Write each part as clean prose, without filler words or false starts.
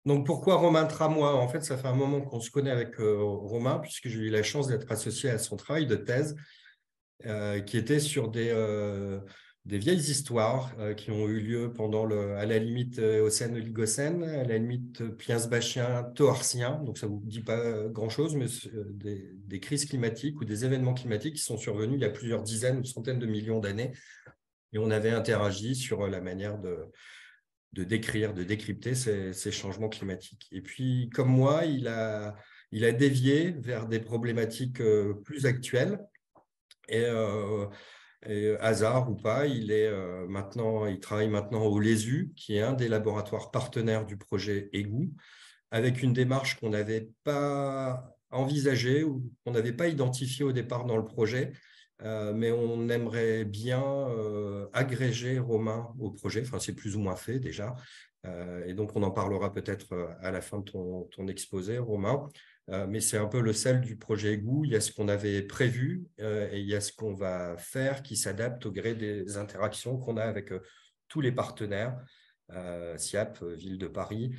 Donc, pourquoi Romain Tramois? En fait, ça fait un moment qu'on se connaît avec Romain, puisque j'ai eu la chance d'être associé à son travail de thèse, qui était sur des vieilles histoires qui ont eu lieu à la limite Océano-Oligocène, à la limite Pliensbachien, Toarcien. Donc, ça ne vous dit pas grand-chose, mais des crises climatiques ou des événements climatiques qui sont survenus il y a plusieurs dizaines ou centaines de millions d'années. Et on avait interagi sur la manière de décrire, de décrypter ces changements climatiques. Et puis, comme moi, il a dévié vers des problématiques plus actuelles. Et, hasard ou pas, il travaille maintenant au LESU, qui est un des laboratoires partenaires du projet EGOO, avec une démarche qu'on n'avait pas envisagée ou qu'on n'avait pas identifiée au départ dans le projet, mais on aimerait bien agréger Romain au projet. Enfin, c'est plus ou moins fait déjà. Et donc, on en parlera peut-être à la fin de ton exposé, Romain. Mais c'est un peu le sel du projet EGOO. Il y a ce qu'on avait prévu et il y a ce qu'on va faire qui s'adapte au gré des interactions qu'on a avec tous les partenaires, SIAP, Ville de Paris,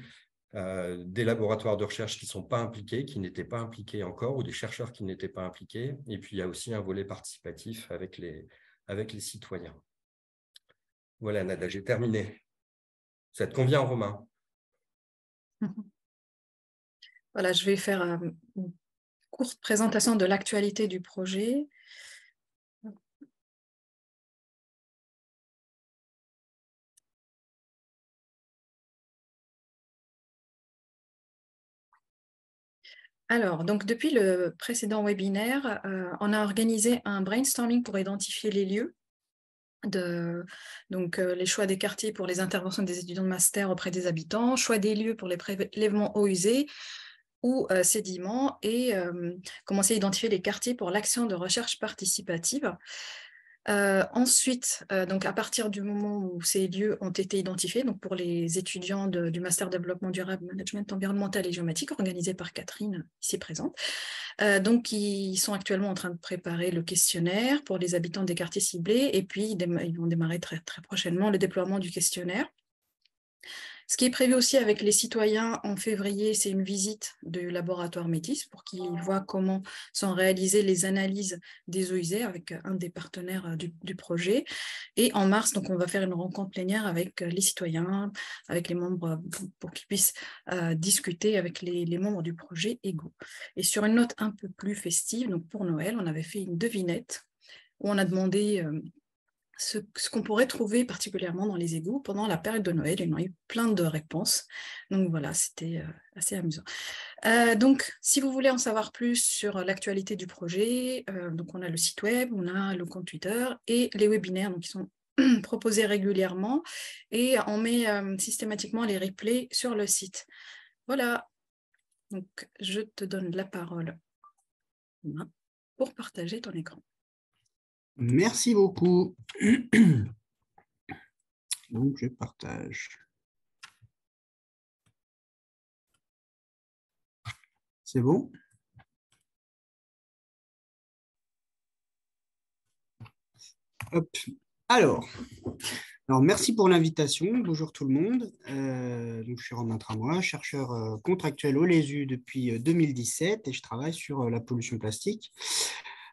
des laboratoires de recherche qui ne sont pas impliqués, qui n'étaient pas impliqués encore, ou des chercheurs qui n'étaient pas impliqués. Et puis, il y a aussi un volet participatif avec les citoyens. Voilà, Nada, j'ai terminé. Ça te convient, Romain? Voilà, je vais faire une courte présentation de l'actualité du projet. Alors, donc depuis le précédent webinaire, on a organisé un brainstorming pour identifier les lieux, les choix des quartiers pour les interventions des étudiants de master auprès des habitants, choix des lieux pour les prélèvements eaux usées ou sédiments, et commencer à identifier les quartiers pour l'action de recherche participative. Ensuite, donc à partir du moment où ces lieux ont été identifiés, donc pour les étudiants du Master Développement Durable, Management Environnemental et Géomatique, organisé par Catherine, ici présente, donc ils sont actuellement en train de préparer le questionnaire pour les habitants des quartiers ciblés, et puis ils vont démarrer très, très prochainement le déploiement du questionnaire. Ce qui est prévu aussi avec les citoyens en février, c'est une visite du laboratoire Métis pour qu'ils voient comment sont réalisées les analyses des eaux usées avec un des partenaires du projet. Et en mars, donc, on va faire une rencontre plénière avec les citoyens, avec les membres, pour qu'ils puissent discuter avec les membres du projet EGOO. Et sur une note un peu plus festive, donc pour Noël, on avait fait une devinette où on a demandé ce qu'on pourrait trouver particulièrement dans les égouts pendant la période de Noël. Il y en a eu plein de réponses. Donc voilà, c'était assez amusant. Donc, si vous voulez en savoir plus sur l'actualité du projet, donc on a le site web, on a le compte Twitter et les webinaires donc, qui sont proposés régulièrement, et on met systématiquement les replays sur le site. Voilà, donc je te donne la parole pour partager ton écran. Merci beaucoup. Donc, je partage. C'est bon? Hop. Alors, merci pour l'invitation. Bonjour tout le monde. Donc, je suis Romain Tramois, chercheur contractuel au LESU depuis 2017 et je travaille sur la pollution plastique.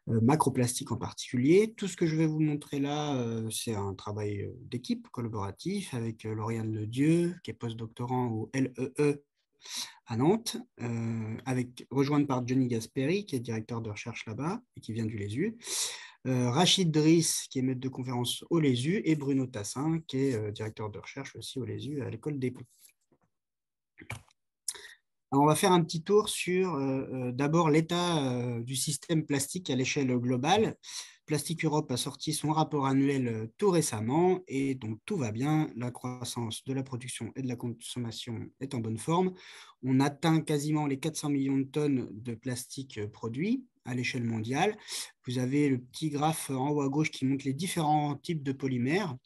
Macroplastique en particulier. Tout ce que je vais vous montrer là, c'est un travail d'équipe collaboratif avec Lauriane Ledieu, qui est postdoctorant au LEE à Nantes, rejointe par Johnny Gasperi, qui est directeur de recherche là-bas et qui vient du LESU, Rachid Driss, qui est maître de conférence au LESU, et Bruno Tassin, qui est directeur de recherche aussi au LESU à l'école des Ponts. Alors, on va faire un petit tour sur d'abord l'état du système plastique à l'échelle globale. Plastique Europe a sorti son rapport annuel tout récemment et donc tout va bien. La croissance de la production et de la consommation est en bonne forme. On atteint quasiment les 400 millions de tonnes de plastique produits à l'échelle mondiale. Vous avez le petit graphe en haut à gauche qui montre les différents types de polymères.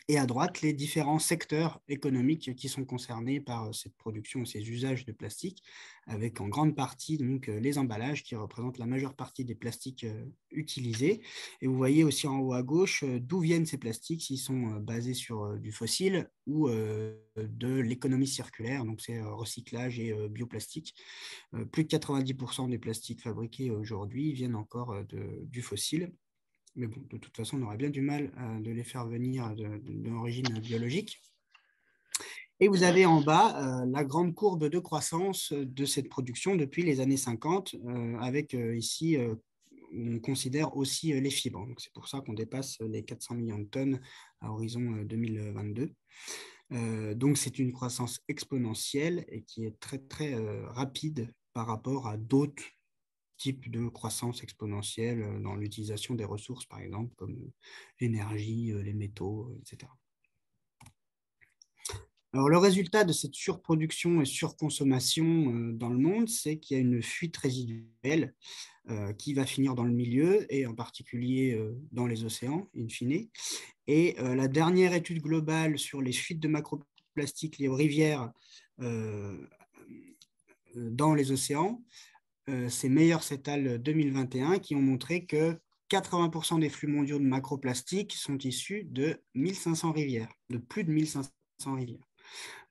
et à droite, les différents secteurs économiques qui sont concernés par cette production, ces usages de plastique, avec en grande partie donc, les emballages qui représentent la majeure partie des plastiques utilisés. Et vous voyez aussi en haut à gauche d'où viennent ces plastiques, s'ils sont basés sur du fossile ou de l'économie circulaire, donc c'est recyclage et bioplastique. Plus de 90% des plastiques fabriqués aujourd'hui viennent encore du fossile. Mais bon, de toute façon, on aurait bien du mal de les faire venir d'origine biologique. Et vous avez en bas la grande courbe de croissance de cette production depuis les années 50, avec ici, on considère aussi les fibres. C'est pour ça qu'on dépasse les 400 millions de tonnes à horizon 2022. Donc, c'est une croissance exponentielle et qui est très, très rapide par rapport à d'autres type de croissance exponentielle dans l'utilisation des ressources, par exemple, comme l'énergie, les métaux, etc. Alors, le résultat de cette surproduction et surconsommation dans le monde, c'est qu'il y a une fuite résiduelle qui va finir dans le milieu, et en particulier dans les océans, in fine. Et la dernière étude globale sur les fuites de macroplastiques liées aux rivières dans les océans, c'est Meilleur Cetal 2021 qui ont montré que 80% des flux mondiaux de macroplastiques sont issus de 1500 rivières, de plus de 1500 rivières.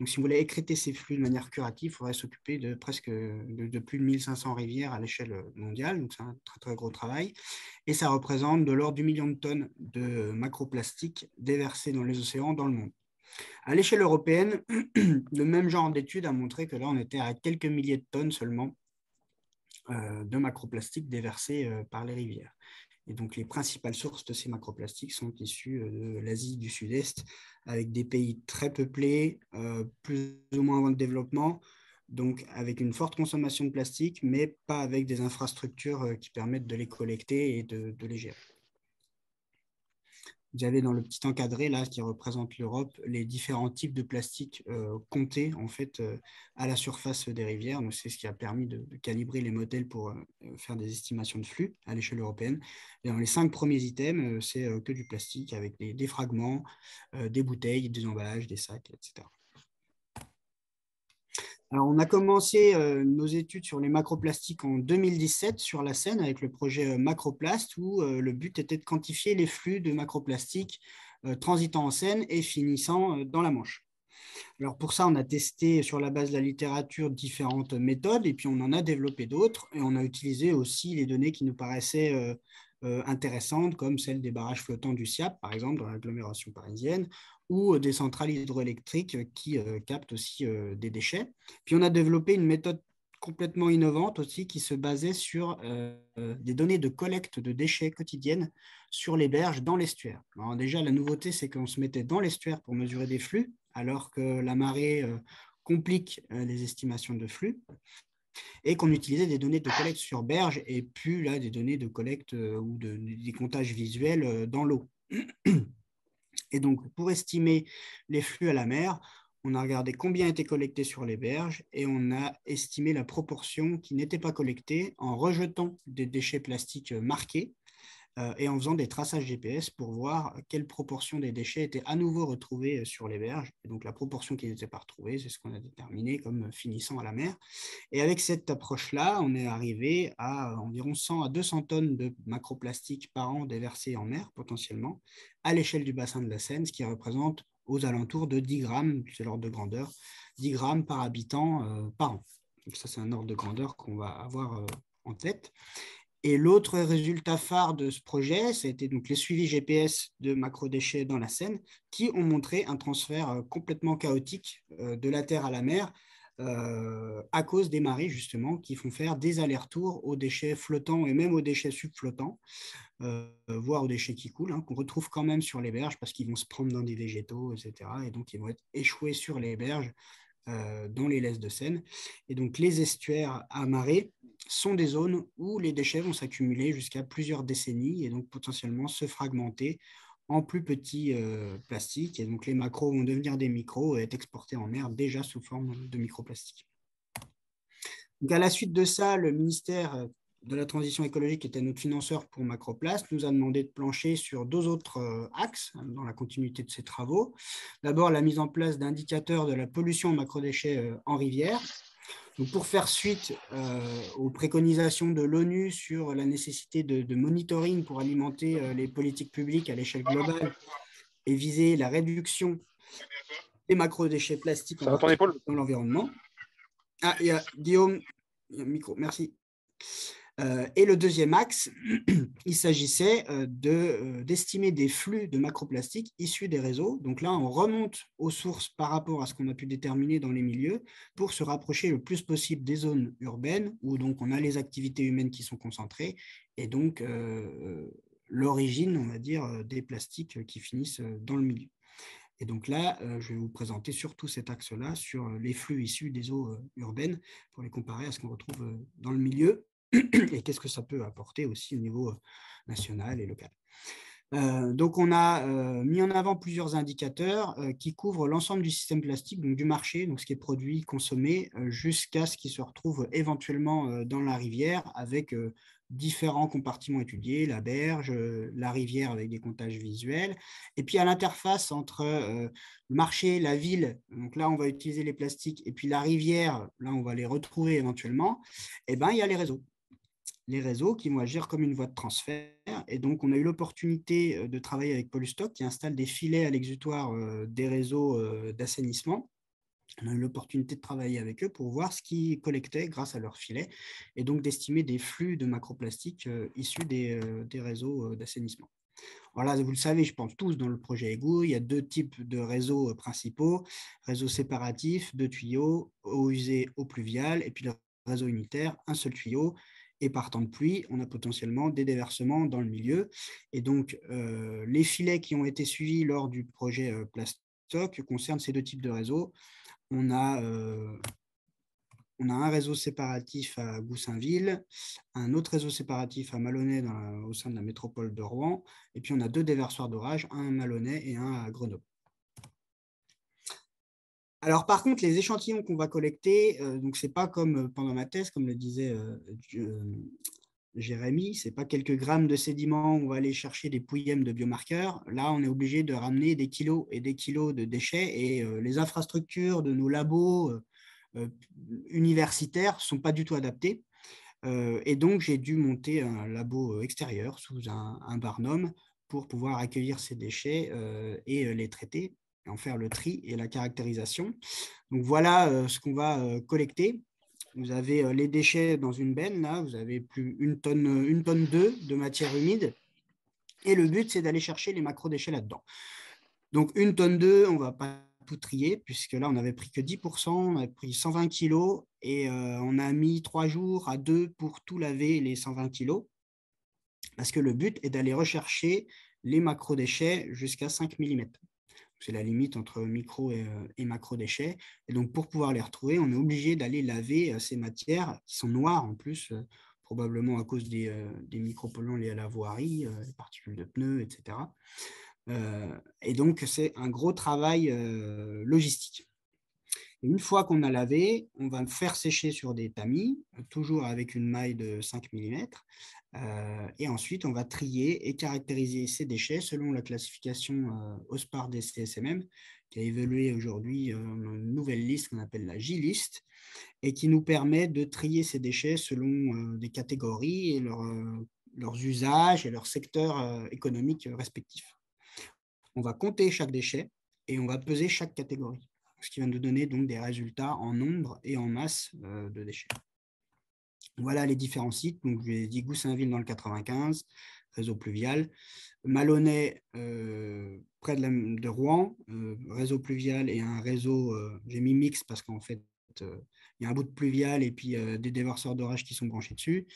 Donc, si vous voulez écrêter ces flux de manière curative, il faudrait s'occuper de presque de plus de 1500 rivières à l'échelle mondiale. Donc, c'est un très, très gros travail. Et ça représente de l'ordre du million de tonnes de macroplastiques déversés dans les océans dans le monde. À l'échelle européenne, le même genre d'étude a montré que là, on était à quelques milliers de tonnes seulement de macroplastiques déversés par les rivières. Et donc, les principales sources de ces macroplastiques sont issues de l'Asie du Sud-Est, avec des pays très peuplés, plus ou moins en développement, donc avec une forte consommation de plastique, mais pas avec des infrastructures qui permettent de les collecter et de les gérer. Vous avez dans le petit encadré là qui représente l'Europe les différents types de plastique comptés en fait à la surface des rivières. Donc, c'est ce qui a permis de calibrer les modèles pour faire des estimations de flux à l'échelle européenne. Et dans les 5 premiers items, c'est que du plastique avec des fragments, des bouteilles, des emballages, des sacs, etc. Alors, on a commencé nos études sur les macroplastiques en 2017 sur la Seine avec le projet Macroplast, où le but était de quantifier les flux de macroplastiques transitant en Seine et finissant dans la Manche. Alors, pour ça, on a testé sur la base de la littérature différentes méthodes et puis on en a développé d'autres, et on a utilisé aussi les données qui nous paraissaient intéressantes, comme celles des barrages flottants du Siap, par exemple, dans l'agglomération parisienne, ou des centrales hydroélectriques qui captent aussi des déchets. Puis on a développé une méthode complètement innovante aussi qui se basait sur des données de collecte de déchets quotidiennes sur les berges dans l'estuaire. Alors déjà, la nouveauté, c'est qu'on se mettait dans l'estuaire pour mesurer des flux, alors que la marée complique les estimations de flux, et qu'on utilisait des données de collecte sur berge et plus là, des données de collecte ou des comptages visuels dans l'eau. Et donc, pour estimer les flux à la mer, on a regardé combien était collecté sur les berges et on a estimé la proportion qui n'était pas collectée en rejetant des déchets plastiques marqués et en faisant des traçages GPS pour voir quelle proportion des déchets étaient à nouveau retrouvés sur les berges. Et donc, la proportion qui n'était pas retrouvée, c'est ce qu'on a déterminé comme finissant à la mer. Et avec cette approche-là, on est arrivé à environ 100 à 200 tonnes de macroplastiques par an déversés en mer, potentiellement, à l'échelle du bassin de la Seine, ce qui représente aux alentours de 10 grammes, c'est l'ordre de grandeur, 10 grammes par habitant par an. Donc ça, c'est un ordre de grandeur qu'on va avoir en tête. Et l'autre résultat phare de ce projet, c'était donc les suivis GPS de macrodéchets dans la Seine qui ont montré un transfert complètement chaotique de la terre à la mer à cause des marées justement qui font faire des allers-retours aux déchets flottants et même aux déchets subflottants, voire aux déchets qui coulent, qu'on retrouve quand même sur les berges parce qu'ils vont se prendre dans des végétaux, etc. Et donc ils vont être échoués sur les berges dans les laisses de Seine. Et donc les estuaires à marée sont des zones où les déchets vont s'accumuler jusqu'à plusieurs décennies et donc potentiellement se fragmenter en plus petits plastiques. Et donc les macros vont devenir des micros et être exportés en mer déjà sous forme de microplastiques. Donc à la suite de ça, le ministère de la transition écologique, qui était notre financeur pour Macroplast, nous a demandé de plancher sur 2 autres axes dans la continuité de ses travaux. D'abord, la mise en place d'indicateurs de la pollution en macrodéchets en rivière. Donc, pour faire suite aux préconisations de l'ONU sur la nécessité de monitoring pour alimenter les politiques publiques à l'échelle globale et viser la réduction des macrodéchets plastiques Ça va ton épaule? dans l'environnement. Ah, il y a Guillaume, il y a un micro, merci. Et le deuxième axe, il s'agissait d'estimer des flux de macroplastiques issus des réseaux. Donc là, on remonte aux sources par rapport à ce qu'on a pu déterminer dans les milieux pour se rapprocher le plus possible des zones urbaines où donc on a les activités humaines qui sont concentrées et donc l'origine, on va dire, des plastiques qui finissent dans le milieu. Et donc là, je vais vous présenter surtout cet axe-là sur les flux issus des eaux urbaines pour les comparer à ce qu'on retrouve dans le milieu et qu'est-ce que ça peut apporter aussi au niveau national et local. Donc, on a mis en avant plusieurs indicateurs qui couvrent l'ensemble du système plastique, donc du marché, donc ce qui est produit, consommé, jusqu'à ce qui se retrouve éventuellement dans la rivière avec différents compartiments étudiés, la berge, la rivière avec des comptages visuels, et puis à l'interface entre le marché, la ville, donc là on va utiliser les plastiques, et puis la rivière, là on va les retrouver éventuellement, et ben il y a les réseaux qui vont agir comme une voie de transfert. Et donc, on a eu l'opportunité de travailler avec Polystock qui installe des filets à l'exutoire des réseaux d'assainissement. On a eu l'opportunité de travailler avec eux pour voir ce qu'ils collectaient grâce à leurs filets et donc d'estimer des flux de macroplastiques issus des réseaux d'assainissement. Voilà, vous le savez, je pense tous dans le projet Égout, il y a 2 types de réseaux principaux, réseau séparatif, 2 tuyaux, eau usée, eau pluviale, et puis le réseau unitaire, un seul tuyau, et par temps de pluie, on a potentiellement des déversements dans le milieu. Et donc, les filets qui ont été suivis lors du projet Plastoc concernent ces 2 types de réseaux. On a un réseau séparatif à Goussainville, un autre réseau séparatif à Malonnet au sein de la métropole de Rouen, et puis on a 2 déversoirs d'orage, un à Malonnet et un à Grenoble. Alors par contre, les échantillons qu'on va collecter, donc c'est pas comme pendant ma thèse, comme le disait Jérémy, c'est pas quelques grammes de sédiments où on va aller chercher des pouillèmes de biomarqueurs. Là, on est obligé de ramener des kilos et des kilos de déchets et les infrastructures de nos labos universitaires ne sont pas du tout adaptées. Et donc, j'ai dû monter un labo extérieur sous un barnum pour pouvoir accueillir ces déchets et les traiter, et en faire le tri et la caractérisation. Donc, voilà ce qu'on va collecter. Vous avez les déchets dans une benne, là, vous avez plus 1 tonne 2 de matière humide. Et le but, c'est d'aller chercher les macrodéchets là-dedans. Donc, 1 tonne 2, on ne va pas tout trier, puisque là, on n'avait pris que 10%, on avait pris 120 kilos, et on a mis 3 jours à 2 pour tout laver les 120 kilos, parce que le but est d'aller rechercher les macrodéchets jusqu'à 5 mm. C'est la limite entre micro et macro déchets. Et donc, pour pouvoir les retrouver, on est obligé d'aller laver ces matières qui sont noires en plus, probablement à cause des micropolluants liés à la voirie, les particules de pneus, etc. Et donc, c'est un gros travail logistique. Et une fois qu'on a lavé, on va faire sécher sur des tamis, toujours avec une maille de 5 mm. Et ensuite, on va trier et caractériser ces déchets selon la classification OSPAR des CSMM, qui a évolué aujourd'hui une nouvelle liste qu'on appelle la J-list, et qui nous permet de trier ces déchets selon des catégories et leurs usages et leurs secteurs économiques respectifs. On va compter chaque déchet et on va peser chaque catégorie, ce qui va nous donner donc des résultats en nombre et en masse de déchets. Voilà les différents sites. Donc, je dit Goussainville dans le 95, réseau pluvial. Malonnet, près de Rouen, réseau pluvial et un réseau, j'ai mis mix parce qu'en fait, il y a un bout de pluvial et puis des déverseurs d'orage qui sont branchés dessus.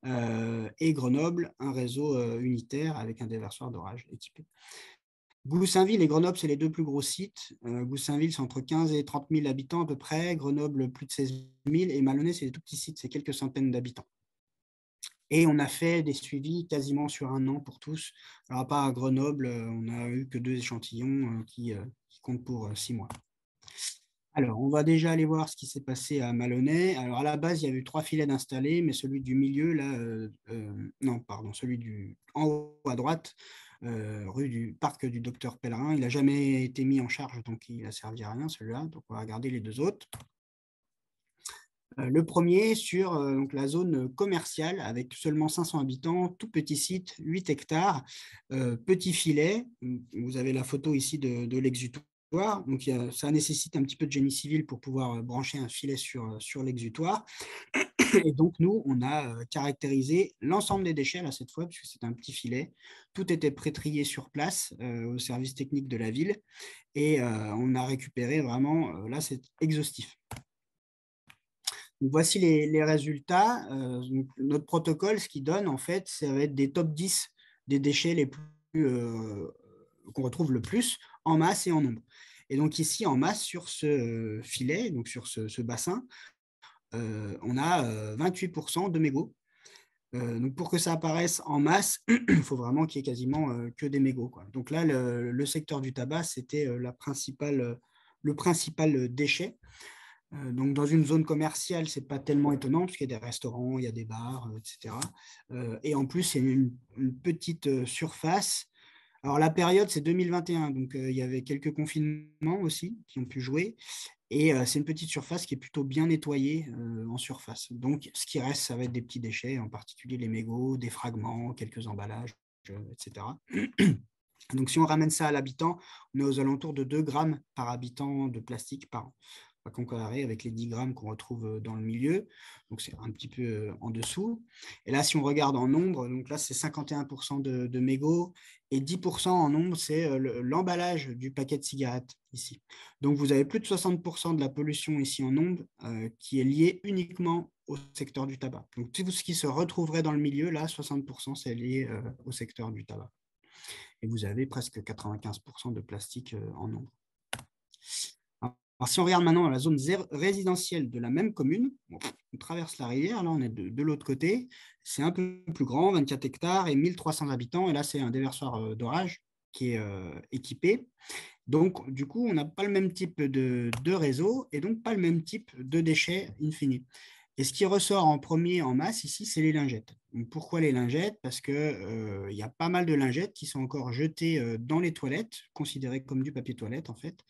Et Grenoble, un réseau unitaire avec un déversoir d'orage équipé. Goussainville et Grenoble, c'est les 2 plus gros sites. Goussainville, c'est entre 15 et 30 000 habitants à peu près. Grenoble, plus de 16 000. Et Malonnet, c'est des tout petits sites, c'est quelques centaines d'habitants. Et on a fait des suivis quasiment sur 1 an pour tous. Alors, à part à Grenoble, on n'a eu que 2 échantillons qui comptent pour 6 mois. Alors, on va déjà aller voir ce qui s'est passé à Malonnet. Alors, à la base, il y avait eu 3 filets d'installés, mais celui du milieu, là, non, pardon, celui en haut à droite, rue du parc du Docteur Pellerin, il n'a jamais été mis en charge, donc il n'a servi à rien, celui-là. Donc, on va regarder les deux autres. Le premier sur donc la zone commerciale avec seulement 500 habitants, tout petit site, 8 hectares, petit filet. Vous avez la photo ici de l'exutoire. Donc, ça nécessite un petit peu de génie civil pour pouvoir brancher un filet sur l'exutoire. Et donc, nous, on a caractérisé l'ensemble des déchets, là, cette fois, puisque c'est un petit filet. Tout était pré-trié sur place au service technique de la ville. Et on a récupéré vraiment, là, c'est exhaustif. Donc, voici les résultats. Donc, notre protocole, ce qu'il donne, en fait, ça va être des top 10 des déchets les plus qu'on retrouve le plus en masse et en nombre. Et donc ici, en masse, sur ce filet, donc sur ce bassin, on a 28% de mégots. Donc pour que ça apparaisse en masse, il faut vraiment qu'il y ait quasiment que des mégots, quoi. Donc là, le secteur du tabac, c'était le principal déchet. Donc, dans une zone commerciale, ce n'est pas tellement étonnant, parce qu'il y a des restaurants, il y a des bars, etc. Et en plus, il y a une petite surface. Alors, la période, c'est 2021, donc il y avait quelques confinements aussi qui ont pu jouer. Et c'est une petite surface qui est plutôt bien nettoyée en surface. Donc, ce qui reste, ça va être des petits déchets, en particulier les mégots, des fragments, quelques emballages, etc. Donc, si on ramène ça à l'habitant, on est aux alentours de 2 grammes par habitant de plastique par an. On va comparer avec les 10 grammes qu'on retrouve dans le milieu. Donc, c'est un petit peu en dessous. Et là, si on regarde en nombre, donc là, c'est 51% de mégots et 10% en nombre, c'est l'emballage du paquet de cigarettes ici. Donc, vous avez plus de 60% de la pollution ici en nombre qui est liée uniquement au secteur du tabac. Donc, tout ce qui se retrouverait dans le milieu, là, 60%, c'est lié au secteur du tabac. Et vous avez presque 95% de plastique en nombre. Alors, si on regarde maintenant la zone résidentielle de la même commune, bon, on traverse la rivière, là on est de l'autre côté, c'est un peu plus grand, 24 hectares et 1300 habitants, et là c'est un déversoir d'orage qui est équipé. Donc, du coup, on n'a pas le même type de réseau et donc pas le même type de déchets in fine. Et ce qui ressort en premier en masse ici, c'est les lingettes. Donc, pourquoi les lingettes? Parce qu'il y a pas mal de lingettes qui sont encore jetées dans les toilettes, considérées comme du papier toilette en fait,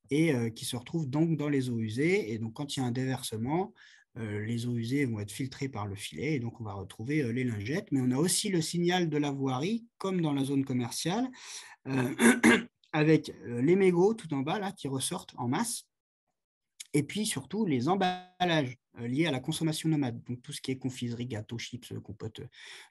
et qui se retrouvent donc dans les eaux usées. Et donc, quand il y a un déversement, les eaux usées vont être filtrées par le filet et donc on va retrouver les lingettes. Mais on a aussi le signal de la voirie, comme dans la zone commerciale, avec les mégots tout en bas là qui ressortent en masse. Et puis surtout les emballages liés à la consommation nomade, donc tout ce qui est confiserie, gâteaux, chips, compote.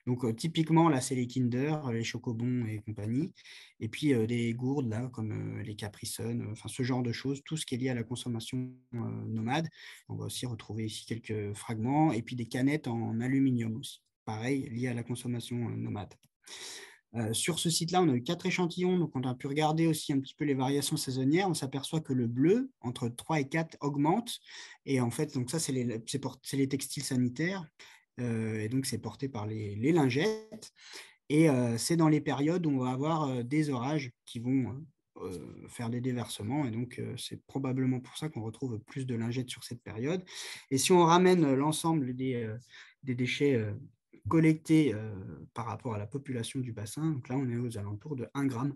Donc typiquement là c'est les Kinder, les Chocobons et compagnie, et puis des gourdes là comme les Capri Sun, enfin ce genre de choses, tout ce qui est lié à la consommation nomade. On va aussi retrouver ici quelques fragments, et puis des canettes en aluminium aussi, pareil lié à la consommation nomade. Sur ce site-là, on a eu 4 échantillons, donc on a pu regarder aussi un petit peu les variations saisonnières. On s'aperçoit que le bleu, entre 3 et 4, augmente. Et en fait, donc ça, c'est les textiles sanitaires. Et donc, c'est porté par les lingettes. Et c'est dans les périodes où on va avoir des orages qui vont faire des déversements. Et donc, c'est probablement pour ça qu'on retrouve plus de lingettes sur cette période. Et si on ramène l'ensemble des déchets collectés par rapport à la population du bassin, donc là, on est aux alentours de 1 gramme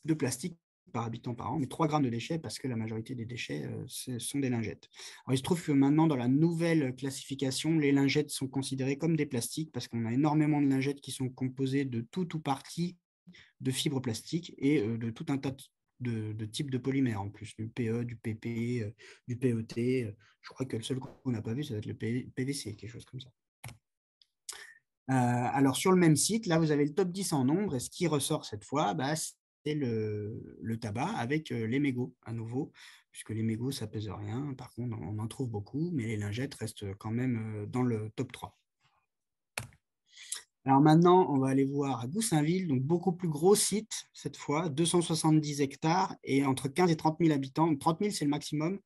de plastique par habitant par an, mais 3 grammes de déchets parce que la majorité des déchets sont des lingettes. Alors, il se trouve que maintenant, dans la nouvelle classification, les lingettes sont considérées comme des plastiques parce qu'on a énormément de lingettes qui sont composées de tout ou partie de fibres plastiques et de tout un tas de types de polymères en plus, du PE, du PP, du PET. Je crois que le seul qu'on n'a pas vu, ça va être le PVC, quelque chose comme ça. Alors, sur le même site, là, vous avez le top 10 en nombre, et ce qui ressort cette fois, c'est le tabac avec les mégots à nouveau, puisque les mégots, ça pèse rien. Par contre, on en trouve beaucoup, mais les lingettes restent quand même dans le top 3. Alors maintenant, on va aller voir à Goussainville, donc beaucoup plus gros site cette fois, 270 hectares et entre 15 et 30 000 habitants. 30 000, c'est le maximum,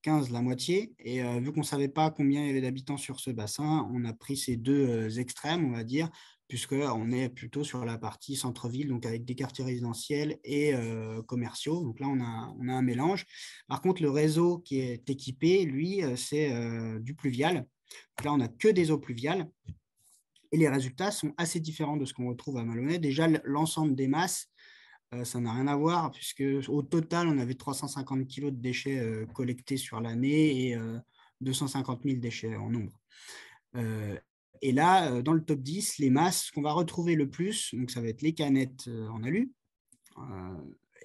15 la moitié. Et vu qu'on ne savait pas combien il y avait d'habitants sur ce bassin, on a pris ces deux extrêmes, on va dire, puisqu'on est plutôt sur la partie centre-ville, donc avec des quartiers résidentiels et commerciaux. Donc là, on a un mélange. Par contre, le réseau qui est équipé, lui, c'est du pluvial. Donc là, on n'a que des eaux pluviales. Et les résultats sont assez différents de ce qu'on retrouve à Maloney. Déjà, l'ensemble des masses, ça n'a rien à voir, puisque au total, on avait 350 kg de déchets collectés sur l'année et 250 000 déchets en nombre. Et là, dans le top 10, les masses qu'on va retrouver le plus, donc ça va être les canettes en alu,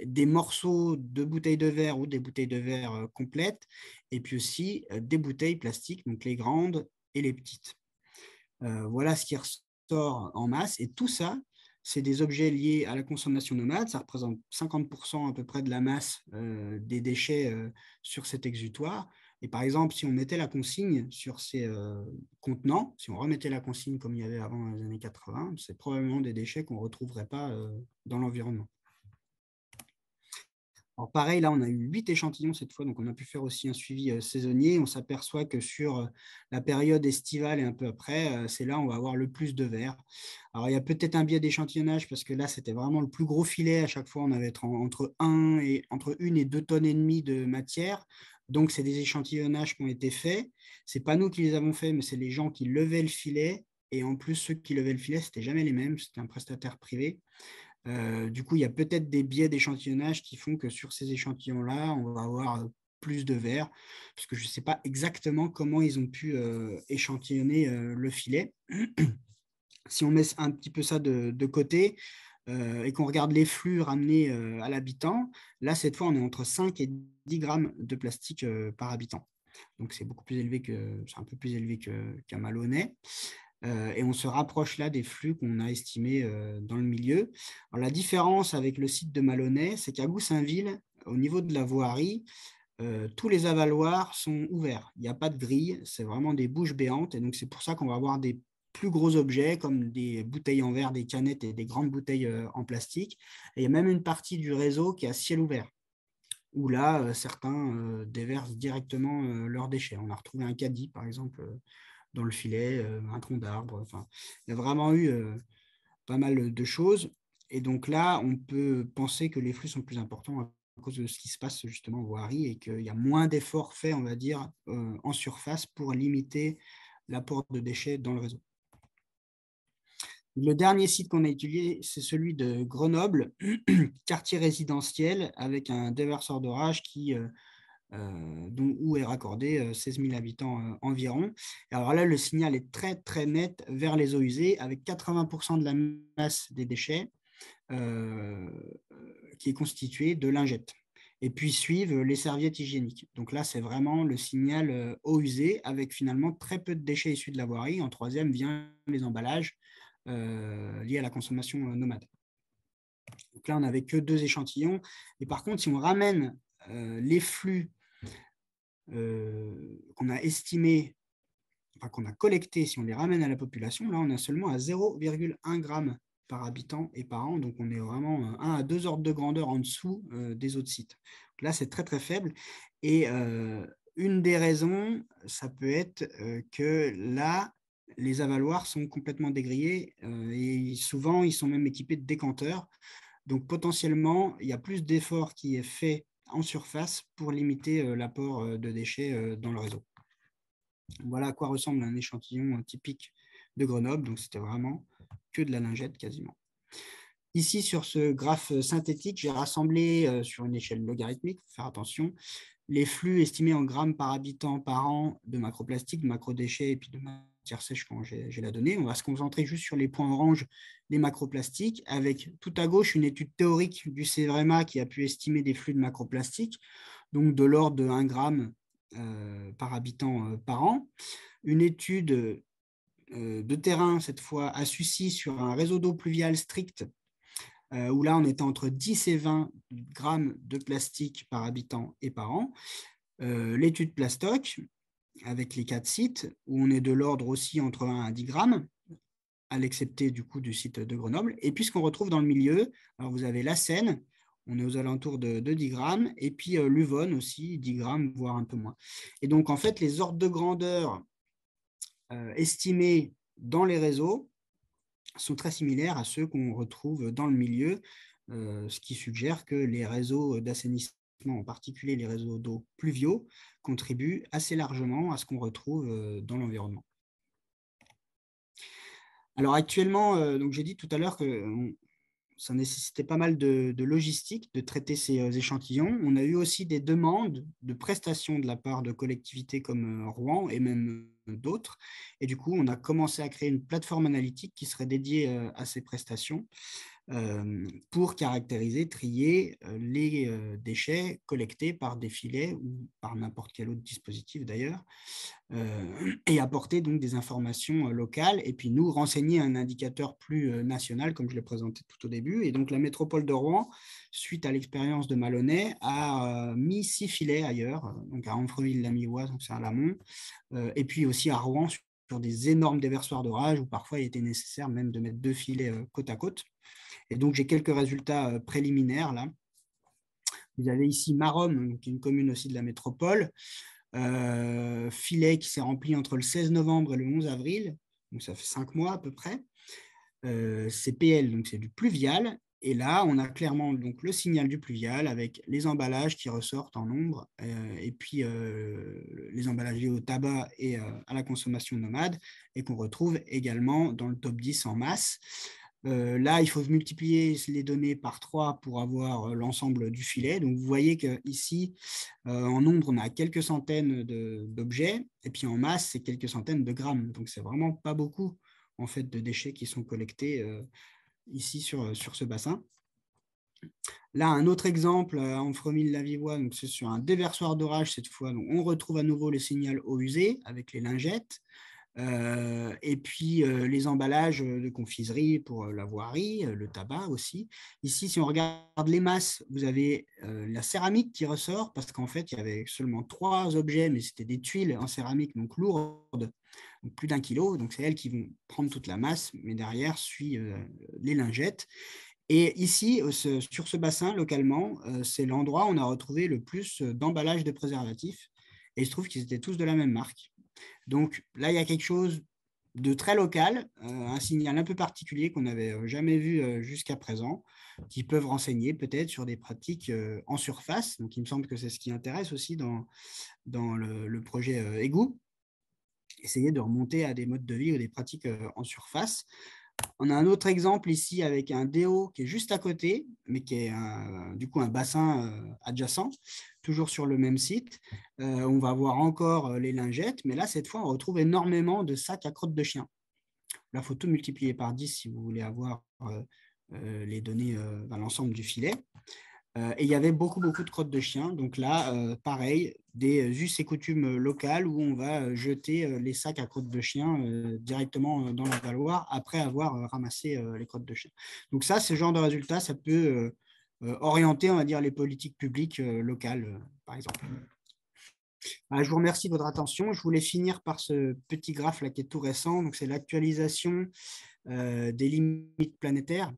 des morceaux de bouteilles de verre ou des bouteilles de verre complètes, et puis aussi des bouteilles plastiques, donc les grandes et les petites. Voilà ce qui ressort en masse. Et tout ça, c'est des objets liés à la consommation nomade. Ça représente 50% à peu près de la masse des déchets sur cet exutoire. Et par exemple, si on mettait la consigne sur ces contenants, si on remettait la consigne comme il y avait avant dans les années 80, c'est probablement des déchets qu'on ne retrouverait pas dans l'environnement. Alors pareil, là, on a eu 8 échantillons cette fois, donc on a pu faire aussi un suivi saisonnier. On s'aperçoit que sur la période estivale et un peu après, c'est là où on va avoir le plus de verre. Alors, il y a peut-être un biais d'échantillonnage parce que là, c'était vraiment le plus gros filet. À chaque fois, on avait entre 1 et 2 tonnes et demie de matière. Donc, c'est des échantillonnages qui ont été faits. Ce n'est pas nous qui les avons faits, mais c'est les gens qui levaient le filet. Et en plus, ceux qui levaient le filet, ce n'était jamais les mêmes. C'était un prestataire privé. Du coup, il y a peut-être des biais d'échantillonnage qui font que sur ces échantillons-là, on va avoir plus de verre, parce que je ne sais pas exactement comment ils ont pu échantillonner le filet. Si on met un petit peu ça de côté et qu'on regarde les flux ramenés à l'habitant, là, cette fois, on est entre 5 et 10 grammes de plastique par habitant. Donc, c'est beaucoup plus élevé c'est un peu plus élevé qu'à Maloney. Et on se rapproche là des flux qu'on a estimés dans le milieu. Alors, la différence avec le site de Maloney, c'est qu'à Goussainville, au niveau de la voirie, tous les avaloirs sont ouverts. Il n'y a pas de grille, c'est vraiment des bouches béantes. Et donc, c'est pour ça qu'on va avoir des plus gros objets comme des bouteilles en verre, des canettes et des grandes bouteilles en plastique. Et il y a même une partie du réseau qui est à ciel ouvert, où là, certains déversent directement leurs déchets. On a retrouvé un caddie, par exemple, dans le filet, un tronc d'arbre. Enfin, il y a vraiment eu pas mal de choses. Et donc là, on peut penser que les flux sont plus importants à cause de ce qui se passe justement en voirie et qu'il y a moins d'efforts faits, on va dire, en surface pour limiter l'apport de déchets dans le réseau. Le dernier site qu'on a étudié, c'est celui de Grenoble, quartier résidentiel avec un déverseur d'orage où est raccordé 16 000 habitants environ. Et alors là, le signal est très, très net vers les eaux usées, avec 80% de la masse des déchets qui est constituée de lingettes. Et puis suivent les serviettes hygiéniques. Donc là, c'est vraiment le signal eau usée, avec finalement très peu de déchets issus de la voirie. En troisième vient les emballages liés à la consommation nomade. Donc là, on n'avait que 2 échantillons. Et par contre, si on ramène les flux qu'on a estimé, enfin qu'on a collecté, si on les ramène à la population, là on est seulement à 0,1 g par habitant et par an, donc on est vraiment 1 à 2 ordres de grandeur en dessous des autres sites. Donc là c'est très très faible et une des raisons, ça peut être que là les avaloirs sont complètement dégrillés et souvent ils sont même équipés de décanteurs, donc potentiellement il y a plus d'efforts qui est fait en surface pour limiter l'apport de déchets dans le réseau. Voilà à quoi ressemble un échantillon typique de Grenoble. Donc, c'était vraiment que de la lingette quasiment. Ici, sur ce graphe synthétique, j'ai rassemblé sur une échelle logarithmique, il faut faire attention, les flux estimés en grammes par habitant par an de macroplastiques, de macrodéchets et puis de matière sèche quand j'ai la donnée. On va se concentrer juste sur les points orange des macroplastiques, avec tout à gauche une étude théorique du CEREMA qui a pu estimer des flux de macroplastiques, donc de l'ordre de 1 gramme par habitant par an. Une étude de terrain, cette fois à Sucy, sur un réseau d'eau pluviale strict, où là, on était entre 10 et 20 grammes de plastique par habitant et par an. L'étude Plastoc, avec les 4 sites, où on est de l'ordre aussi entre 1 à 10 grammes, à l'excepté du coup du site de Grenoble. Et puis, ce qu'on retrouve dans le milieu, alors vous avez la Seine, on est aux alentours de 10 grammes, et puis l'Uvonne aussi, 10 grammes, voire un peu moins. Et donc, en fait, les ordres de grandeur estimés dans les réseaux sont très similaires à ceux qu'on retrouve dans le milieu, ce qui suggère que les réseaux d'assainissement, en particulier les réseaux d'eau pluviaux, contribuent assez largement à ce qu'on retrouve dans l'environnement. Alors actuellement, donc j'ai dit tout à l'heure que ça nécessitait pas mal de logistique de traiter ces échantillons. On a eu aussi des demandes de prestations de la part de collectivités comme Rouen et même d'autres. Et du coup, on a commencé à créer une plateforme analytique qui serait dédiée à ces prestations pour caractériser, trier les déchets collectés par des filets ou par n'importe quel autre dispositif d'ailleurs, et apporter donc des informations locales et puis nous renseigner un indicateur plus national comme je l'ai présenté tout au début. Et donc la métropole de Rouen, suite à l'expérience de Malonnet, a mis 6 filets ailleurs, donc à Amfreville-la-Mivoise, donc c'est à l'amont, et puis aussi à Rouen sur des énormes déversoirs d'orage où parfois il était nécessaire même de mettre 2 filets côte à côte. Et donc j'ai quelques résultats préliminaires là. Vous avez ici Maromme, qui est une commune aussi de la métropole, filet qui s'est rempli entre le 16 novembre et le 11 avril, donc ça fait 5 mois à peu près. C'est PL, donc c'est du pluvial. Et là, on a clairement donc, le signal du pluvial avec les emballages qui ressortent en nombre, et puis les emballages liés au tabac et à la consommation nomade, et qu'on retrouve également dans le top 10 en masse. Là, il faut multiplier les données par 3 pour avoir l'ensemble du filet. Donc, vous voyez qu'ici, en nombre, on a quelques centaines d'objets, et puis en masse, c'est quelques centaines de grammes. Donc, c'est vraiment pas beaucoup en fait, de déchets qui sont collectés ici sur ce bassin. Là, un autre exemple, en Fromines-la-Vivois, c'est sur un déversoir d'orage cette fois. Donc, on retrouve à nouveau les signaux eau usée avec les lingettes. Et puis les emballages de confiserie pour la voirie, le tabac aussi. Ici, si on regarde les masses, vous avez la céramique qui ressort parce qu'en fait, il y avait seulement 3 objets, mais c'était des tuiles en céramique, donc lourdes, donc plus d'1 kilo. Donc, c'est elles qui vont prendre toute la masse, mais derrière, suit les lingettes. Et ici, sur ce bassin, localement, c'est l'endroit où on a retrouvé le plus d'emballages de préservatifs. Et il se trouve qu'ils étaient tous de la même marque. Donc là, il y a quelque chose de très local, un signal un peu particulier qu'on n'avait jamais vu jusqu'à présent, qui peuvent renseigner peut-être sur des pratiques en surface. Donc il me semble que c'est ce qui intéresse aussi dans le projet Égout, essayer de remonter à des modes de vie ou des pratiques en surface. On a un autre exemple ici avec un déo qui est juste à côté, mais qui est du coup un bassin adjacent, toujours sur le même site. On va voir encore les lingettes, mais là, cette fois, on retrouve énormément de sacs à crottes de chien. La photo multipliée par 10 si vous voulez avoir les données dans l'ensemble du filet. Et il y avait beaucoup de crottes de chien. Donc là, pareil, des us et coutumes locales où on va jeter les sacs à crottes de chien directement dans la valoir après avoir ramassé les crottes de chien. Donc ça, ce genre de résultat, ça peut orienter, on va dire, les politiques publiques locales, par exemple. Je vous remercie de votre attention. Je voulais finir par ce petit graphe là qui est tout récent. Donc c'est l'actualisation des limites planétaires.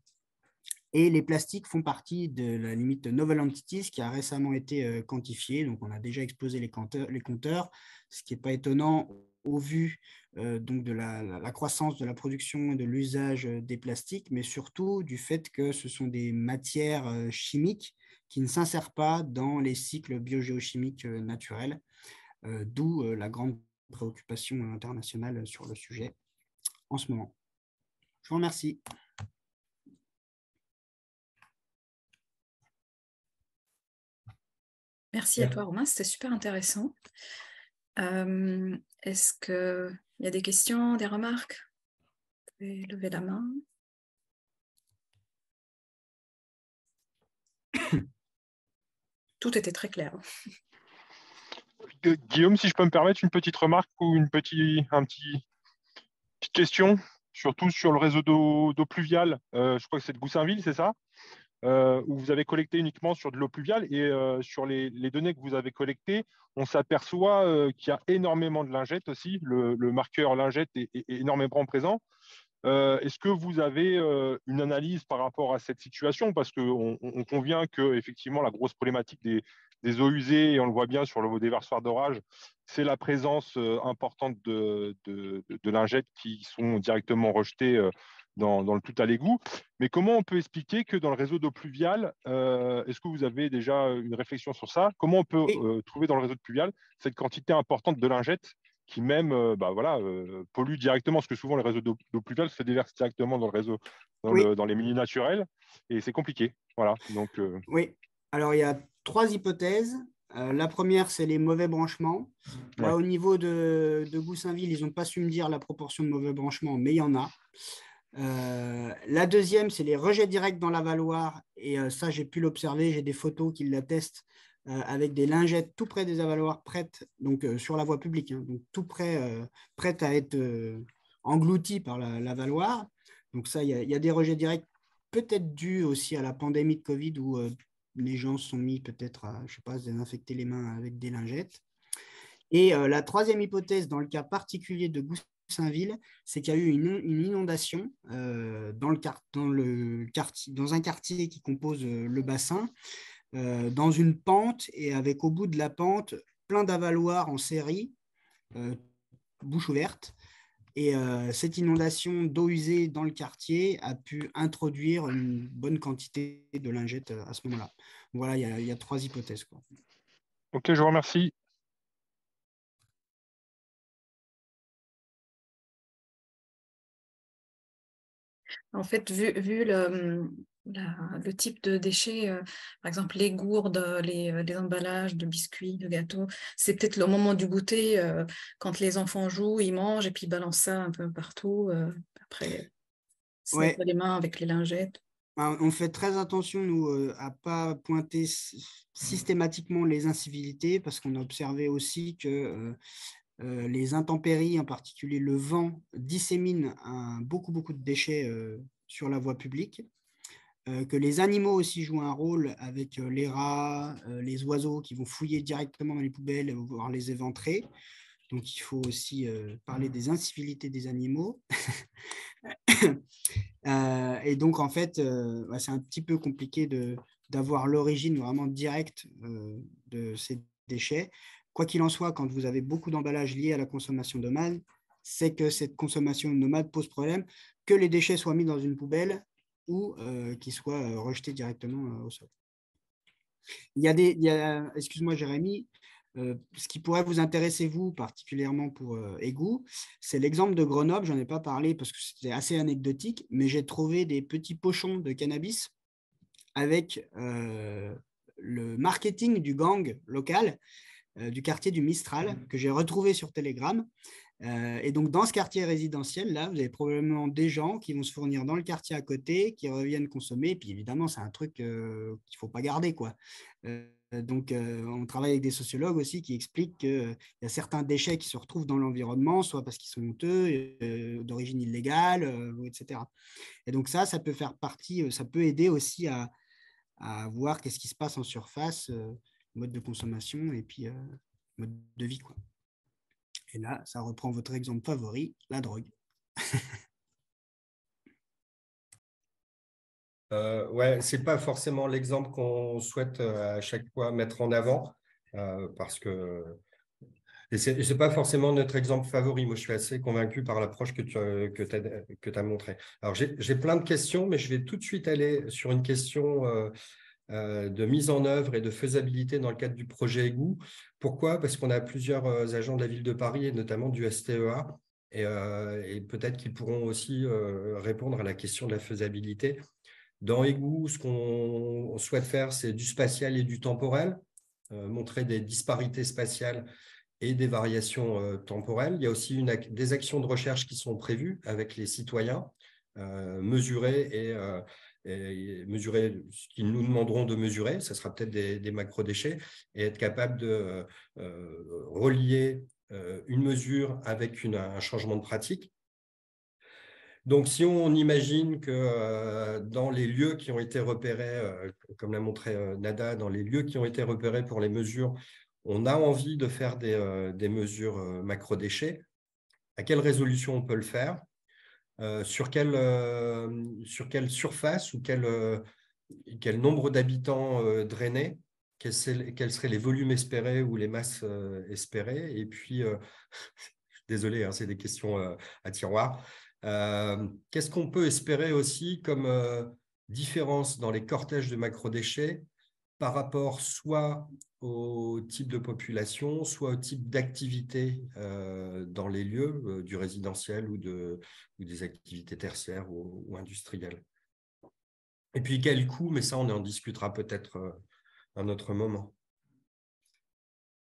Et les plastiques font partie de la limite de Novel Entities qui a récemment été quantifiée. Donc, on a déjà exposé les compteurs, ce qui n'est pas étonnant au vu donc de la croissance de la production et de l'usage des plastiques, mais surtout du fait que ce sont des matières chimiques qui ne s'insèrent pas dans les cycles biogéochimiques naturels, d'où la grande préoccupation internationale sur le sujet en ce moment. Je vous remercie. Merci à toi, Romain, c'était super intéressant. Est-ce qu'il y a des questions, des remarques? Vous pouvez lever la main. Tout était très clair. Guillaume, si je peux me permettre une petite remarque ou petite question, surtout sur le réseau d'eau pluviale. Je crois que c'est de Goussainville, c'est ça? Où vous avez collecté uniquement sur de l'eau pluviale et sur les données que vous avez collectées, on s'aperçoit qu'il y a énormément de lingettes aussi. Le marqueur lingette est énormément présent. Est-ce que vous avez une analyse par rapport à cette situation? Parce qu'on convient que effectivement la grosse problématique des eaux usées, et on le voit bien sur le déversoir d'orage, c'est la présence importante de lingettes qui sont directement rejetées dans le tout à l'égout. Mais comment on peut expliquer que dans le réseau d'eau pluviale, est-ce que vous avez déjà une réflexion sur ça? Comment on peut trouver dans le réseau pluvial cette quantité importante de lingettes qui même pollue directement, parce que souvent les réseaux d'eau pluviale se déversent directement dans le réseau, Oui, dans les milieux naturels, et c'est compliqué. Voilà. Donc, oui. Alors, il y a 3 hypothèses. La première, c'est les mauvais branchements. Là, ouais. au niveau de Goussainville, ils n'ont pas su me dire la proportion de mauvais branchements, mais il y en a. La deuxième, c'est les rejets directs dans la Valoire. Et ça, j'ai pu l'observer. J'ai des photos qui l'attestent avec des lingettes tout près des avaloirs prêtes, donc sur la voie publique, hein, donc tout près, prêtes à être englouties par la Valoire. Donc ça, il y a des rejets directs, peut-être dus aussi à la pandémie de Covid où les gens se sont mis peut-être à, je sais pas, se désinfecter les mains avec des lingettes. Et la troisième hypothèse, dans le cas particulier de Goussainville, c'est qu'il y a eu une inondation dans un quartier qui compose le bassin, dans une pente et avec au bout de la pente plein d'avaloirs en série, bouche ouverte. Et cette inondation d'eau usée dans le quartier a pu introduire une bonne quantité de lingettes à ce moment-là. Voilà, il y a 3 hypothèses, quoi. Ok, je vous remercie. En fait, vu le type de déchets, par exemple les gourdes, les emballages de biscuits, de gâteaux, c'est peut-être le moment du goûter, quand les enfants jouent, ils mangent et puis ils balancent ça un peu partout. Après, se lavent Ouais, les mains avec les lingettes. on fait très attention, nous, à ne pas pointer systématiquement les incivilités, parce qu'on a observé aussi que les intempéries, en particulier le vent, disséminent beaucoup, beaucoup de déchets sur la voie publique. Que les animaux aussi jouent un rôle avec les rats, les oiseaux qui vont fouiller directement dans les poubelles, voire les éventrer. Donc, il faut aussi parler des incivilités des animaux. Et donc, en fait, c'est un petit peu compliqué d'avoir l'origine vraiment directe de ces déchets. Quoi qu'il en soit, quand vous avez beaucoup d'emballages liés à la consommation nomade, c'est que cette consommation nomade pose problème, que les déchets soient mis dans une poubelle ou qu'ils soient rejetés directement au sol. Excuse-moi Jérémy, ce qui pourrait vous intéresser, vous, particulièrement pour Égout, c'est l'exemple de Grenoble. J'en ai pas parlé parce que c'était assez anecdotique, mais j'ai trouvé des petits pochons de cannabis avec le marketing du gang local du quartier du Mistral que j'ai retrouvé sur Telegram. Et donc, dans ce quartier résidentiel, là, vous avez probablement des gens qui vont se fournir dans le quartier à côté, qui reviennent consommer. Et puis, évidemment, c'est un truc qu'il ne faut pas garder, quoi. Donc, on travaille avec des sociologues aussi qui expliquent qu'il y a certains déchets qui se retrouvent dans l'environnement, soit parce qu'ils sont honteux, d'origine illégale, etc. Et donc, ça peut faire partie, ça peut aider aussi à voir qu'est-ce qui se passe en surface, mode de consommation et puis mode de vie, quoi. Et là, ça reprend votre exemple favori, la drogue. Ouais, c'est pas forcément l'exemple qu'on souhaite à chaque fois mettre en avant, parce que c'est pas forcément notre exemple favori. Moi, je suis assez convaincu par l'approche que tu as montrée. Alors, j'ai plein de questions, mais je vais tout de suite aller sur une question de mise en œuvre et de faisabilité dans le cadre du projet Égout. Pourquoi? Parce qu'on a plusieurs agents de la ville de Paris et notamment du STEA, et peut-être qu'ils pourront aussi répondre à la question de la faisabilité. Dans Égout, ce qu'on souhaite faire, c'est du spatial et du temporel, montrer des disparités spatiales et des variations temporelles. Il y a aussi des actions de recherche qui sont prévues avec les citoyens, mesurer et mesurer ce qu'ils nous demanderont de mesurer. Ce sera peut-être des macro-déchets, et être capable de relier une mesure avec un changement de pratique. Donc, si on imagine que dans les lieux qui ont été repérés, comme l'a montré Nada, dans les lieux qui ont été repérés pour les mesures, on a envie de faire des mesures macro-déchets, à quelle résolution on peut le faire, sur quelle surface ou quel nombre d'habitants drainés, quels seraient les volumes espérés ou les masses espérées, et puis, désolé, hein, c'est des questions à tiroir. Qu'est-ce qu'on peut espérer aussi comme différence dans les cortèges de macrodéchets par rapport soit au type de population, soit au type d'activité dans les lieux du résidentiel ou des activités tertiaires ou industrielles. Et puis quel coût, mais ça on en discutera peut-être à un autre moment.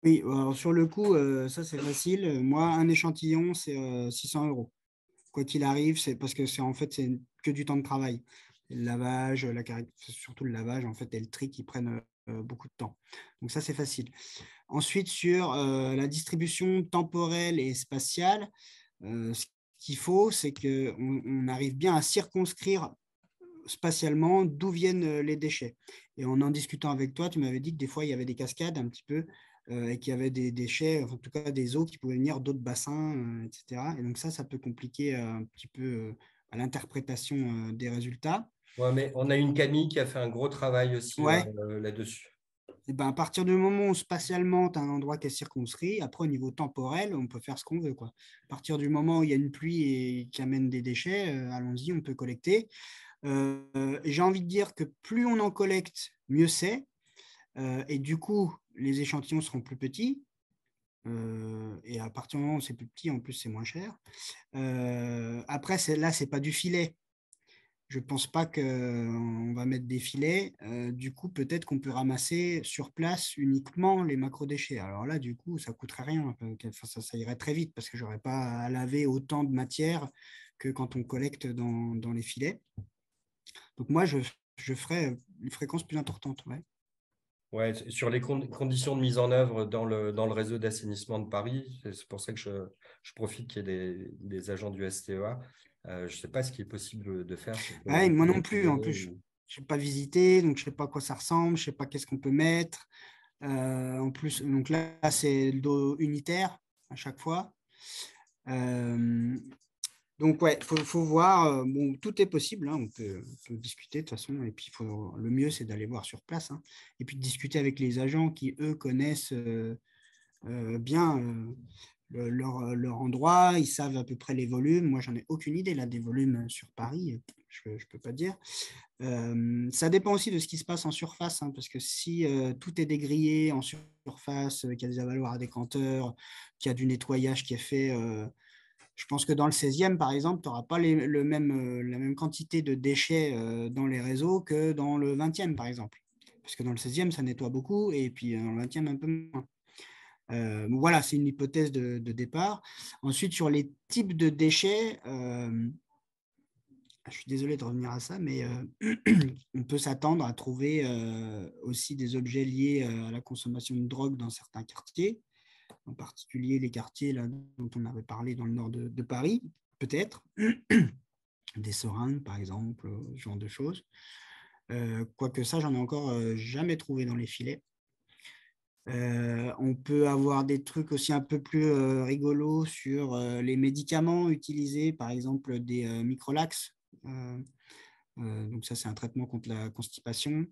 Oui, alors sur le coup, ça c'est facile. Moi, un échantillon, c'est 600 euros. Quoi qu'il arrive, c'est parce que c'est en fait c'est que du temps de travail. Le lavage, surtout le lavage en fait et le tri qui prennent beaucoup de temps. Donc ça c'est facile. Ensuite sur la distribution temporelle et spatiale, ce qu'il faut, c'est que on arrive bien à circonscrire spatialement d'où viennent les déchets. Et en discutant avec toi, tu m'avais dit que des fois, il y avait des cascades un petit peu et qu'il y avait des déchets, en tout cas des eaux qui pouvaient venir d'autres bassins, etc. Et donc ça peut compliquer un petit peu à l'interprétation des résultats. Ouais, mais on a une Camille qui a fait un gros travail aussi Ouais, là-dessus. et ben à partir du moment où spatialement, tu as un endroit qui est circonscrit, après au niveau temporel, on peut faire ce qu'on veut, quoi. À partir du moment où il y a une pluie et qui amène des déchets, allons-y, on peut collecter. J'ai envie de dire que plus on en collecte, mieux c'est. Et du coup, les échantillons seront plus petits. Et à partir du moment où c'est plus petit, en plus, c'est moins cher. Après, là, c'est pas du filet. Je pense pas qu'on va mettre des filets. Du coup, peut-être qu'on peut ramasser sur place uniquement les macrodéchets. Alors là, du coup, ça coûterait rien. Enfin, ça irait très vite parce que j'aurais pas à laver autant de matière que quand on collecte dans les filets. Donc moi, je ferais une fréquence plus importante. Ouais. Ouais, sur les conditions de mise en œuvre dans le réseau d'assainissement de Paris, c'est pour ça que je profite qu'il y ait des agents du STEA. Je ne sais pas ce qui est possible de faire. Si on peut Ouais, moi non plus. En récupérer plus, je n'ai pas visité, donc je ne sais pas à quoi ça ressemble, je ne sais pas qu'est-ce qu'on peut mettre. En plus, donc là, c'est le dos unitaire à chaque fois. Euh, donc ouais, faut voir. Bon, tout est possible, hein, on peut discuter de toute façon. Et puis le mieux, c'est d'aller voir sur place, hein, et puis de discuter avec les agents qui, eux, connaissent bien leur endroit, ils savent à peu près les volumes. Moi, j'en ai aucune idée là des volumes sur Paris, je ne peux pas dire. Ça dépend aussi de ce qui se passe en surface, hein, parce que si tout est dégrillé en surface, qu'il y a des avaloirs à décanteurs, qu'il y a du nettoyage qui est fait, je pense que dans le 16e, par exemple, tu n'auras pas la même quantité de déchets dans les réseaux que dans le 20e, par exemple. Parce que dans le 16e, ça nettoie beaucoup, et puis dans le 20e, un peu moins. Voilà, c'est une hypothèse de départ. Ensuite, sur les types de déchets, je suis désolé de revenir à ça, mais on peut s'attendre à trouver aussi des objets liés à la consommation de drogue dans certains quartiers, en particulier les quartiers là, dont on avait parlé dans le nord de Paris, peut-être, des seringues par exemple, ce genre de choses. Quoique ça, j'en ai encore jamais trouvé dans les filets. On peut avoir des trucs aussi un peu plus rigolos sur les médicaments utilisés, par exemple des microlax. Donc ça, c'est un traitement contre la constipation.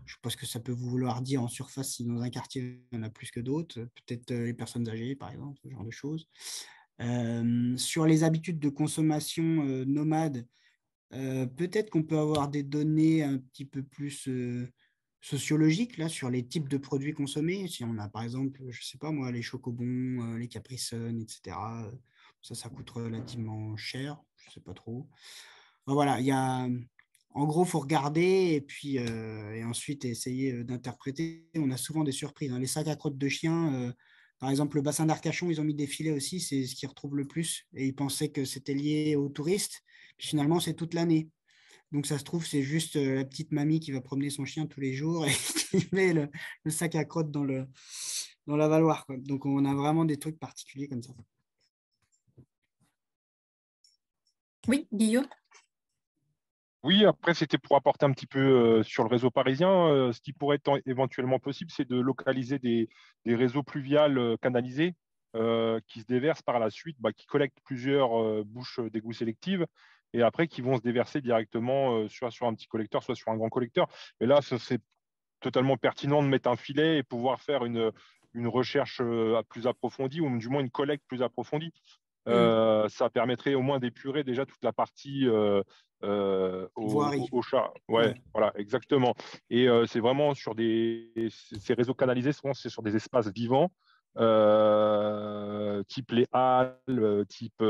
Je pense que ça peut vouloir dire en surface si dans un quartier, il y en a plus que d'autres. Peut-être les personnes âgées, par exemple, ce genre de choses. Sur les habitudes de consommation nomades, peut-être qu'on peut avoir des données un petit peu plus sociologiques là, sur les types de produits consommés. Si on a par exemple, je ne sais pas moi, les chocobons, les Capri Sun, etc. Ça coûte relativement cher, je ne sais pas trop. Enfin, voilà, il y a, en gros, il faut regarder et puis et ensuite essayer d'interpréter. On a souvent des surprises, hein. Les sacs à crottes de chiens, par exemple, le bassin d'Arcachon, ils ont mis des filets aussi, c'est ce qu'ils retrouvent le plus. Et ils pensaient que c'était lié aux touristes. Puis finalement, c'est toute l'année. Donc ça se trouve, c'est juste la petite mamie qui va promener son chien tous les jours et qui met le sac à crottes dans l'avaloir, quoi. Donc on a vraiment des trucs particuliers comme ça. Oui, Guillaume. Oui, après, c'était pour apporter un petit peu sur le réseau parisien. Ce qui pourrait être éventuellement possible, c'est de localiser des réseaux pluviales canalisés qui se déversent par la suite, qui collectent plusieurs bouches d'égouts sélectives et après qui vont se déverser directement soit sur un petit collecteur, soit sur un grand collecteur. Et là, c'est totalement pertinent de mettre un filet et pouvoir faire une recherche plus approfondie ou du moins une collecte plus approfondie. Ça permettrait au moins d'épurer déjà toute la partie Voirie. au chat. Ouais. Voilà, exactement. Et c'est vraiment sur ces réseaux canalisés, souvent c'est sur des espaces vivants, type les Halles, type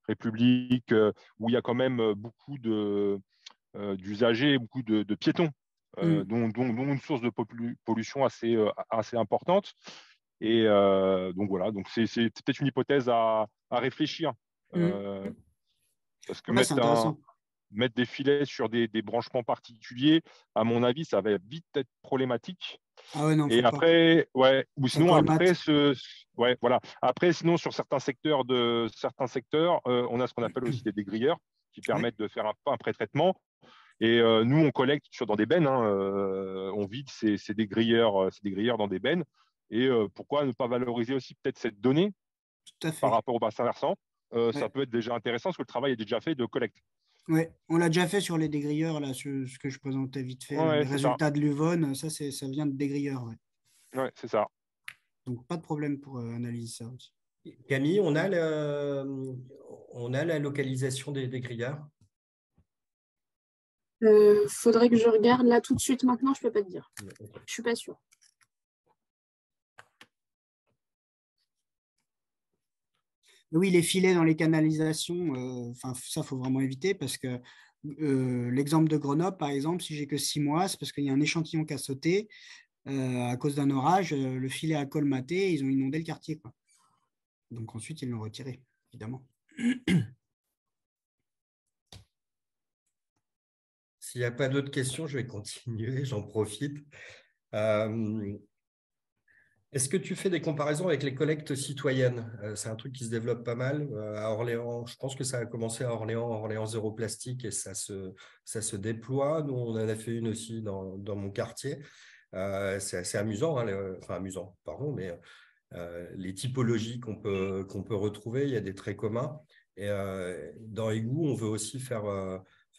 République, où il y a quand même beaucoup d'usagers, beaucoup de piétons, dont une source de pollution assez importante. Et donc voilà, donc c'est peut-être une hypothèse à réfléchir. Parce que Ouais, c'est intéressant. mettre des filets sur des branchements particuliers, à mon avis, ça va vite être problématique. Ah ouais, non, Et faut pas. après, ouais, ou Ça sinon après colmate. ouais, voilà. Après, sinon sur certains secteurs, on a ce qu'on appelle aussi des dégrilleurs qui Ouais. permettent de faire un pré-traitement. Et nous, on collecte dans des bennes, hein, on vide ces dégrilleurs dans des bennes. Et pourquoi ne pas valoriser aussi peut-être cette donnée Tout à par fait. rapport au bassin versant? Ça Ouais. peut être déjà intéressant parce que le travail est déjà fait de collecte. Ouais. On l'a déjà fait sur les dégrilleurs, là, ce que je présentais vite fait. Ouais, Les c'est ça. résultats de l'Uvonne, ça vient de dégrilleurs. Ouais. Ouais, c'est ça. Donc, pas de problème pour analyser ça aussi. Camille, on a la localisation des grillards. Faudrait que je regarde là tout de suite. Maintenant, je peux pas te dire. Je suis pas sûre. Oui, les filets dans les canalisations, ça, faut vraiment éviter parce que l'exemple de Grenoble, par exemple, si j'ai que 6 mois, c'est parce qu'il y a un échantillon qui a sauté à cause d'un orage, le filet a colmaté, ils ont inondé le quartier, quoi. Donc ensuite, ils l'ont retiré, évidemment. S'il n'y a pas d'autres questions, je vais continuer, j'en profite. Est-ce que tu fais des comparaisons avec les collectes citoyennes? C'est un truc qui se développe pas mal. À Orléans, je pense que ça a commencé à Orléans zéro plastique, et ça se déploie. Nous, on en a fait une aussi dans mon quartier. C'est assez amusant, hein, enfin amusant, pardon, mais les typologies qu'on peut retrouver, il y a des traits communs. Et dans Égout, on veut aussi faire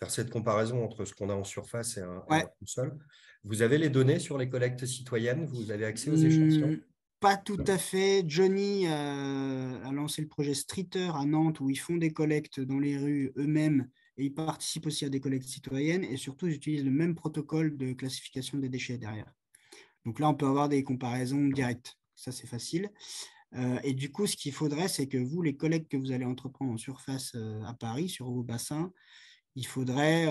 cette comparaison entre ce qu'on a en surface et un Ouais. sous-sol. Vous avez les données sur les collectes citoyennes? Vous avez accès aux échantillons? Pas tout à fait. Johnny a lancé le projet Streeter à Nantes où ils font des collectes dans les rues eux-mêmes et ils participent aussi à des collectes citoyennes et surtout ils utilisent le même protocole de classification des déchets derrière. Donc là, on peut avoir des comparaisons directes. Ça, c'est facile. Et du coup, ce qu'il faudrait, c'est que vous, les collectes que vous allez entreprendre en surface à Paris, sur vos bassins, il faudrait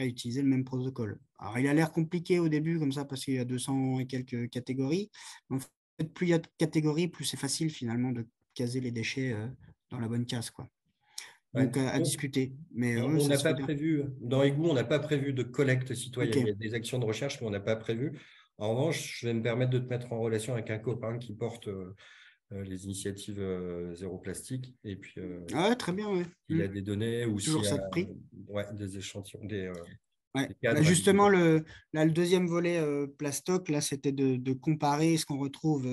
utiliser le même protocole. Alors, il a l'air compliqué au début, comme ça, parce qu'il y a 200 et quelques catégories. En fait, plus il y a de catégories, plus c'est facile, finalement, de caser les déchets dans la bonne case, quoi. Donc, Ouais. à discuter. Mais On ça n'a se pas fait bien. prévu, dans Égout, on n'a pas prévu de collecte citoyenne. Il y a OK. des actions de recherche, mais on n'a pas prévu. En revanche, je vais me permettre de te mettre en relation avec un copain qui porte les initiatives zéro plastique. Et puis, Ah ouais, très bien, ouais. il a des données ou s'il Toujours y ça a de prix. des échantillons, des Ouais. Bah, cadres à justement, divulguer. le deuxième volet plastoc, là, c'était de comparer ce qu'on retrouve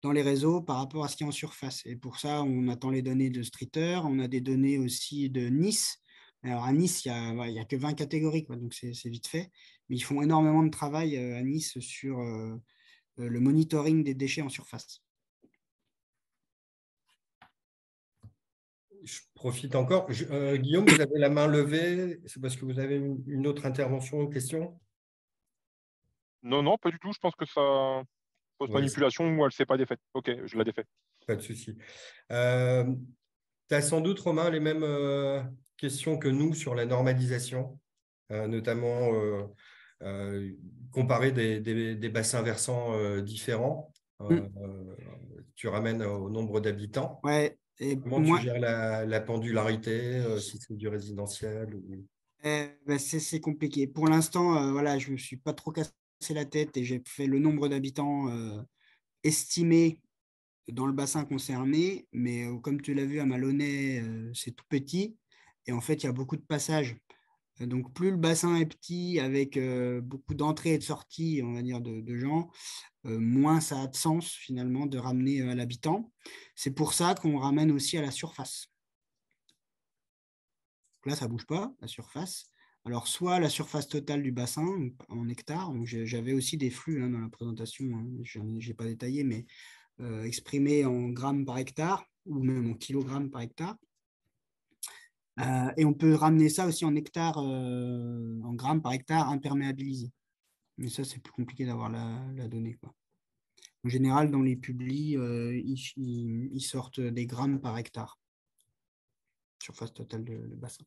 dans les réseaux par rapport à ce qui est en surface. Et pour ça, on attend les données de Streeter, on a des données aussi de Nice. Alors à Nice, il y a que 20 catégories, quoi, donc c'est vite fait. Mais ils font énormément de travail à Nice sur le monitoring des déchets en surface. Je profite encore. Guillaume, vous avez la main levée. C'est parce que vous avez une autre intervention ou question? Non, non, pas du tout. Je pense que ça pose Ouais, manipulation ou elle ne s'est pas défaite. Ok, je la défais. pas de souci. Tu as sans doute, Romain, les mêmes questions que nous sur la normalisation, notamment comparer des bassins versants différents. Mm. Tu ramènes au nombre d'habitants. Ouais, et Comment tu moi, gères la pendularité, si c'est du résidentiel bah, c'est compliqué. Pour l'instant, voilà, je ne me suis pas trop cassé la tête et j'ai fait le nombre d'habitants estimé dans le bassin concerné, mais comme tu l'as vu à Maloney, c'est tout petit et en fait, il y a beaucoup de passages. Donc, plus le bassin est petit avec beaucoup d'entrées et de sorties, on va dire, de gens, moins ça a de sens finalement de ramener à l'habitant. C'est pour ça qu'on ramène aussi à la surface. Donc là, ça ne bouge pas, la surface. Alors, soit la surface totale du bassin en hectares, j'avais aussi des flux dans la présentation, je n'ai pas détaillé, mais exprimé en grammes par hectare, ou même en kilogrammes par hectare. Et on peut ramener ça aussi en hectares, en grammes par hectare imperméabilisés. Mais ça, c'est plus compliqué d'avoir la donnée, quoi. En général, dans les publis, ils sortent des grammes par hectare, surface totale de bassin.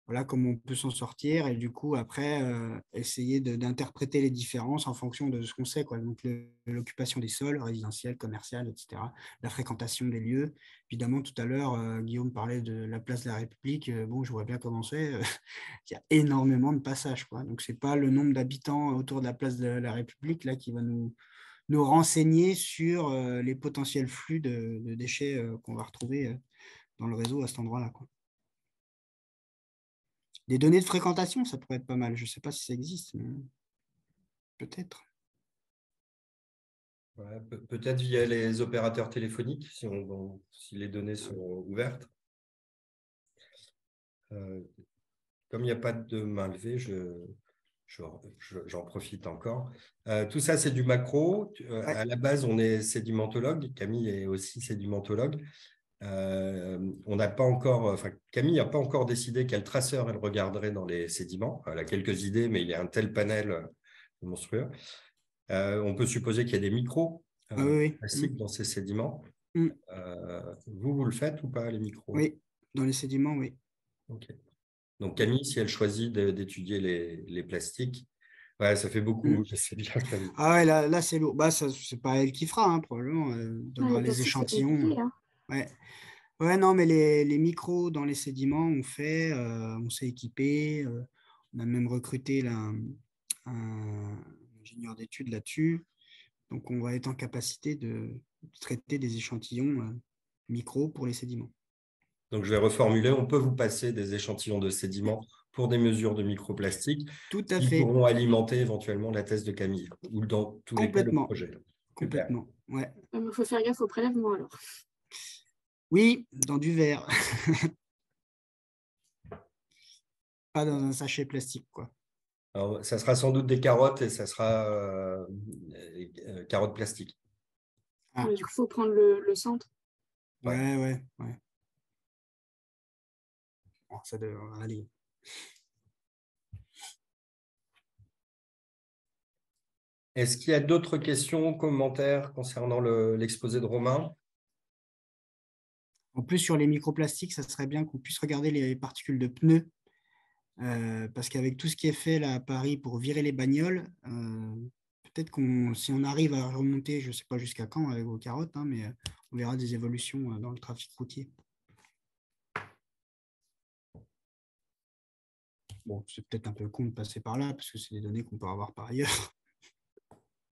Voilà comment on peut s'en sortir et du coup, après, essayer d'interpréter les différences en fonction de ce qu'on sait, quoi. Donc, l'occupation des sols, résidentiels, commerciales, etc. La fréquentation des lieux. Évidemment, tout à l'heure, Guillaume parlait de la place de la République. Bon, je vois bien comment c'est. Il y a énormément de passages, quoi. Donc, ce n'est pas le nombre d'habitants autour de la place de la République là, qui va nous renseigner sur les potentiels flux de déchets qu'on va retrouver dans le réseau à cet endroit-là, quoi. Des données de fréquentation, ça pourrait être pas mal. Je ne sais pas si ça existe, mais peut-être. Ouais, peut-être via les opérateurs téléphoniques, si les données sont ouvertes. Comme il n'y a pas de main levée, j'en profite encore. Tout ça, c'est du macro. Ouais. À la base, on est sédimentologue. Camille est aussi sédimentologue. On n'a pas encore, Camille n'a pas encore décidé quel traceur elle regarderait dans les sédiments. Elle a quelques idées, mais il y a un tel panel monstrueux. On peut supposer qu'il y a des micros plastiques dans ces sédiments. Vous le faites ou pas, les micros? Oui, dans les sédiments, oui. Ok. Donc Camille, si elle choisit d'étudier les plastiques, ouais, ça fait beaucoup. C'est bien, Camille. Ah ouais, là c'est lourd. Bah, c'est pas elle qui fera, hein, probablement. Elle donnera les échantillons. Ouais. Ouais, non, mais les micros dans les sédiments, on s'est équipé. On a même recruté un ingénieur d'études là-dessus. Donc, on va être en capacité de traiter des échantillons micros pour les sédiments. Donc, je vais reformuler. On peut vous passer des échantillons de sédiments pour des mesures de microplastiques. Tout à qui fait. pourront alimenter éventuellement la thèse de Camille ou dans tous les cas le projet. Complètement. Ouais. Il faut faire gaffe au prélèvement alors. Oui, dans du verre. Pas dans un sachet plastique, quoi. Alors, ça sera sans doute des carottes et ça sera carottes plastiques. Ah. Du coup, il faut prendre le centre. Ouais. Bon, ça devrait aller. Est-ce qu'il y a d'autres questions, commentaires concernant l'exposé de Romain? En plus, sur les microplastiques, ça serait bien qu'on puisse regarder les particules de pneus. Parce qu'avec tout ce qui est fait là à Paris pour virer les bagnoles, peut-être si on arrive à remonter, je ne sais pas jusqu'à quand avec vos carottes, hein, mais on verra des évolutions dans le trafic routier. Bon, c'est peut-être un peu con de passer par là, parce que c'est des données qu'on peut avoir par ailleurs.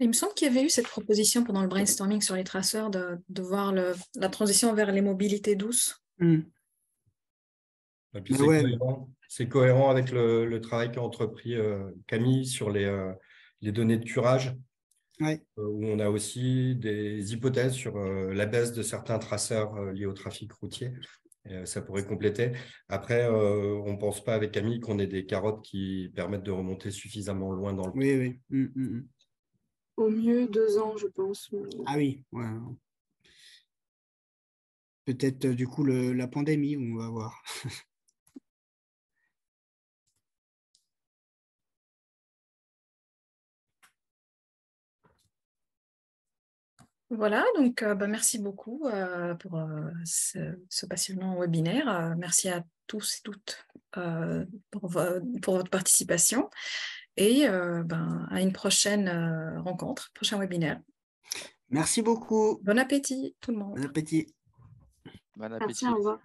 Il me semble qu'il y avait eu cette proposition pendant le brainstorming sur les traceurs de voir la transition vers les mobilités douces. Et puis c'est cohérent avec le travail qu'a entrepris Camille sur les données de curage, où on a aussi des hypothèses sur la baisse de certains traceurs liés au trafic routier. Ça pourrait compléter. Après, on ne pense pas avec Camille qu'on ait des carottes qui permettent de remonter suffisamment loin dans le temps. Oui. Au mieux 2 ans, je pense. Ah oui, ouais. Peut-être du coup la pandémie, on va voir. Voilà, donc merci beaucoup pour ce passionnant webinaire. Merci à tous et toutes pour votre participation et à une prochaine rencontre, prochain webinaire. Merci beaucoup. Bon appétit tout le monde. Bon appétit. Bon appétit. Merci, au revoir.